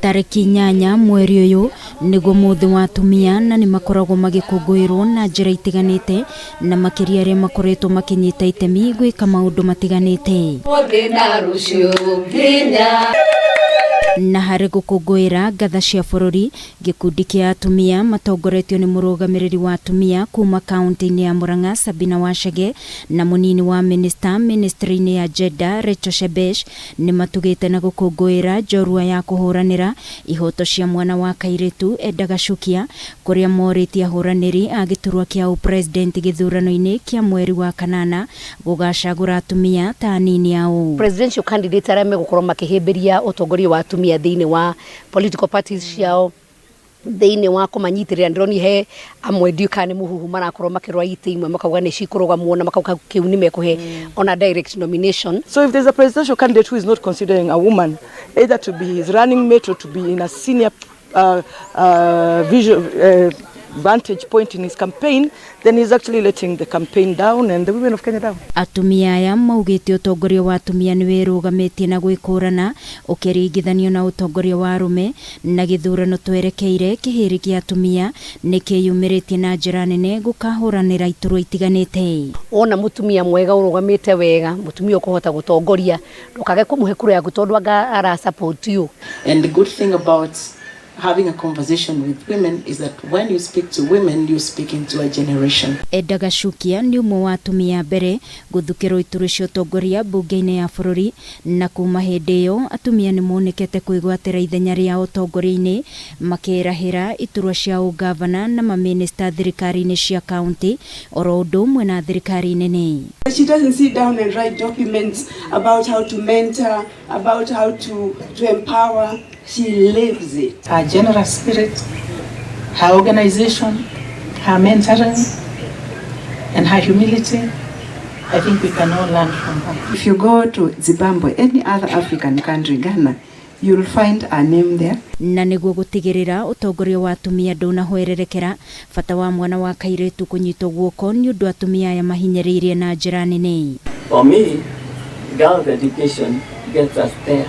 Tariki 8 mweri uyu niguo muthi wa atumia na nimakoragwo magikungwirwo na njira itiganite na makiria aria makoretwo makinyita itemi gwika maundu matiganite na hari gukungwira ngatha cia bururi gikundi kia atumia matongoretio ni murugamiriri wa atumia kuma kaunti-ini ya Murang'a Sabina Wachege na munini wa ministry-ini ya Jeddah Rachel Shebesh ni matugite na gukungwira njorua ya kuhuranira ihoto cia mwana wa kairitu Edagacukia kuria moritie Ahuraniri a giturwa kia upresident githurano-ini kia mweri wa kanana gugacagura atumia ta anini ao. Presidential candidates aria megukorwo makihimbiria utongoria wa atumia thiini wa political parties ciao thiini wa kumanyitirira ndironi he amwe ndiukane muhuhu marakorwo makirwa ite imwe makauga ni cikurugamwo na makauga kiu ni mekuhe on a direct nomination. So if there's a presidential candidate who is not considering a woman either to be his running mate or to be in a senior vantage point in his campaign, then he's actually letting the campaign down and the women of Kenya down. Atumia aya maugite utongoria wa atumia ni wirugametie na gwikurana ukiringithanio na utongoria wa arume na githurano twerekeire kihiri kia atumia ni kiyumiritie na njira nene gukahuranira iturwa itiganite. Ona mutumia mwega urugamite wega mutumia ukuhota gutongoria ndukage kumuhe kura ya gutondu ara support you. And the good thing about having a conversation with women is that when you speak to women, you're speaking to a generation. Edagacukia ni umwe wa atumia mbere guthukirwo ituru cia utongoria bunge-ini ya bururi na kuma hindi iyo atumia ni monekete kwigwatira ithenya ria utongoria-ini makirahira iturwa cia ugavana na maminista thirikari-ini cia county oro undu umwe na thirikari nene. She doesn't sit down and write documents about how to mentor, about how to empower. She lives it. Her generous spirit, her organization, her mentoring, and her humility, I think we can all learn from her. If you go to Zimbabwe, any other African country, Ghana, you'll find her name there. Na niguo gutigirira utongoria wa atumia ndunahwererekera bata wa mwana wa kairitu kunyitwo guoko ni undu atumia aya mahinyiriirie na njira nene. For me, girls' education gets us there.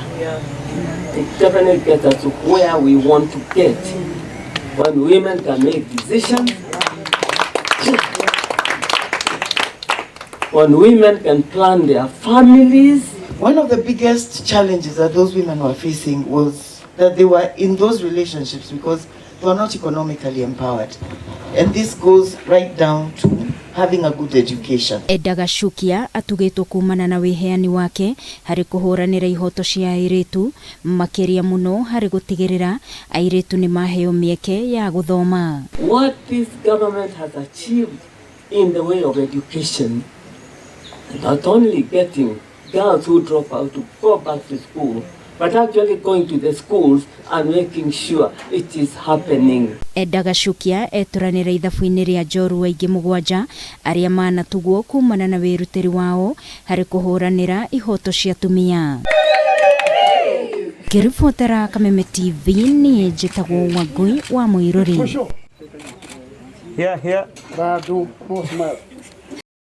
It definitely gets us to where we want to get. When women can make decisions, when women can plan their families. One of the biggest challenges that those women were facing was that they were in those relationships because they were not economically empowered. And this goes right down to having a good education. Edagacukia atugitwo kumana na wiheani wake hari kuhuranira ihoto cia airitu makiria muno hari gutigirira airitu ni maheo mieke ya guthoma. What this government has achieved in the way of education, not only getting girls who drop out to go back to school, but actually going to the schools and making sure it is happening. Edagacukia eturanira ithabu-ini ria njorua ingi mugwanja aria manatugwo kumana na wirutiri wao hari kuhuranira ihoto cia atumia. Kiribotera Kameme TV ni njitagwo Wangui wa Muiruri. Here, Radu, no smile.